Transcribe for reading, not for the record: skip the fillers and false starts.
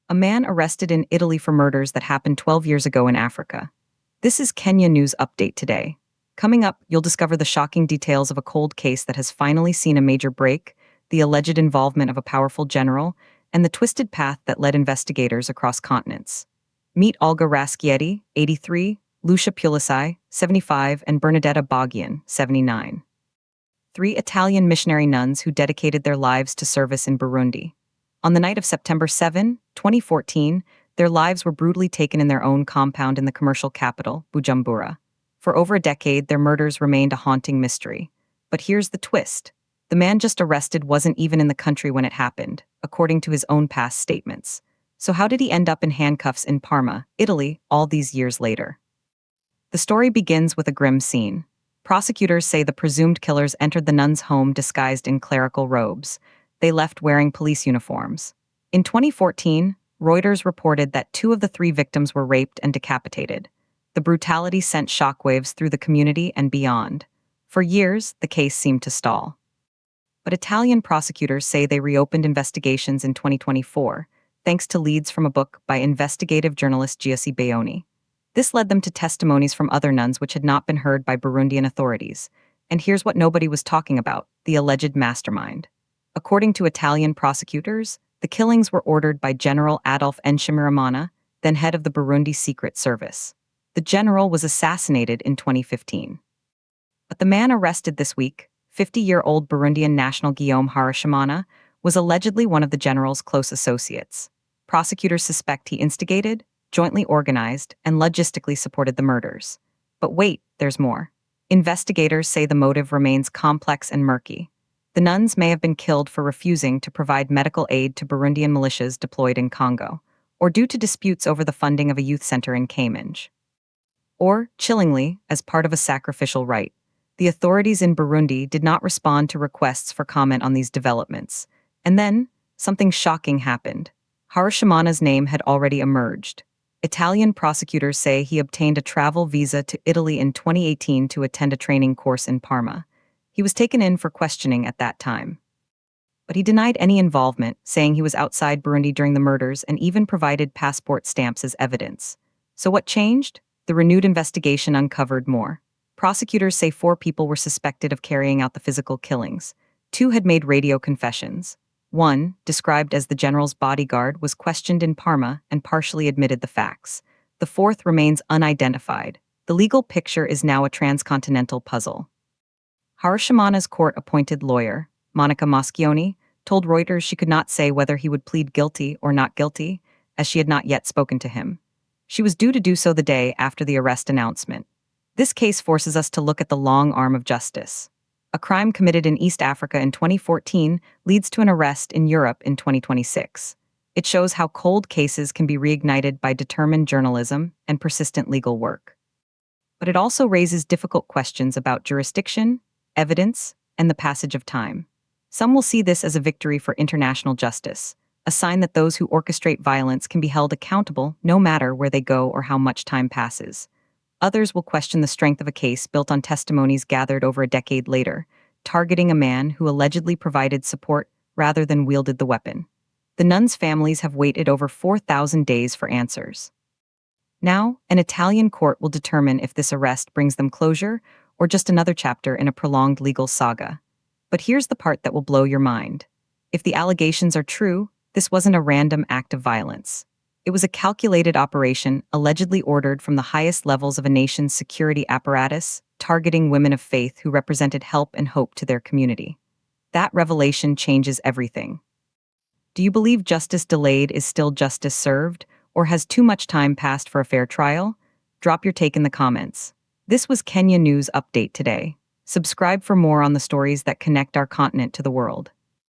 A man arrested in Italy for murders that happened 12 years ago in Africa. This is Kenya News Update today. Coming up, you'll discover the shocking details of a cold case that has finally seen a major break, the alleged involvement of a powerful general, and the twisted path that led investigators across continents. Meet Olga Raschietti, 83, Lucia Pulisai, 75, and Bernadetta Boggian, 79. Three Italian missionary nuns who dedicated their lives to service in Burundi. On the night of September 7, 2014, their lives were brutally taken in their own compound in the commercial capital, Bujumbura. For over a decade, their murders remained a haunting mystery. But here's the twist. The man just arrested wasn't even in the country when it happened, according to his own past statements. So how did he end up in handcuffs in Parma, Italy, all these years later? The story begins with a grim scene. Prosecutors say the presumed killers entered the nuns' home disguised in clerical robes. They left wearing police uniforms. In 2014, Reuters reported that 2 of the 3 victims were raped and decapitated. The brutality sent shockwaves through the community and beyond. For years, the case seemed to stall. But Italian prosecutors say they reopened investigations in 2024, thanks to leads from a book by investigative journalist Giussi Baioni. This led them to testimonies from other nuns which had not been heard by Burundian authorities. And here's what nobody was talking about: the alleged mastermind. According to Italian prosecutors, the killings were ordered by General Adolf Nshimirimana, then head of the Burundi Secret Service. The general was assassinated in 2015. But the man arrested this week, 50-year-old Burundian national Guillaume Harashimana, was allegedly one of the general's close associates. Prosecutors suspect he instigated, jointly organized, and logistically supported the murders. But wait, there's more. Investigators say the motive remains complex and murky. The nuns may have been killed for refusing to provide medical aid to Burundian militias deployed in Congo, or due to disputes over the funding of a youth center in Caymange. Or, chillingly, as part of a sacrificial rite. The authorities in Burundi did not respond to requests for comment on these developments. And then, something shocking happened. Harashimana's name had already emerged. Italian prosecutors say he obtained a travel visa to Italy in 2018 to attend a training course in Parma. He was taken in for questioning at that time. But he denied any involvement, saying he was outside Burundi during the murders and even provided passport stamps as evidence. So what changed? The renewed investigation uncovered more. Prosecutors say 4 people were suspected of carrying out the physical killings. 2 had made radio confessions. 1, described as the general's bodyguard, was questioned in Parma and partially admitted the facts. The 4th remains unidentified. The legal picture is now a transcontinental puzzle. Harashimana's court-appointed lawyer, Monica Moschioni, told Reuters she could not say whether he would plead guilty or not guilty, as she had not yet spoken to him. She was due to do so the day after the arrest announcement. This case forces us to look at the long arm of justice. A crime committed in East Africa in 2014 leads to an arrest in Europe in 2026. It shows how cold cases can be reignited by determined journalism and persistent legal work. But it also raises difficult questions about jurisdiction, evidence, and the passage of time. Some will see this as a victory for international justice, a sign that those who orchestrate violence can be held accountable no matter where they go or how much time passes. Others will question the strength of a case built on testimonies gathered over a decade later, targeting a man who allegedly provided support rather than wielded the weapon. The nuns' families have waited over 4,000 days for answers. Now, an Italian court will determine if this arrest brings them closure or just another chapter in a prolonged legal saga. But here's the part that will blow your mind. If the allegations are true, this wasn't a random act of violence. It was a calculated operation allegedly ordered from the highest levels of a nation's security apparatus, targeting women of faith who represented help and hope to their community. That revelation changes everything. Do you believe justice delayed is still justice served, or has too much time passed for a fair trial? Drop your take in the comments. This was Kenya News Update today. Subscribe for more on the stories that connect our continent to the world.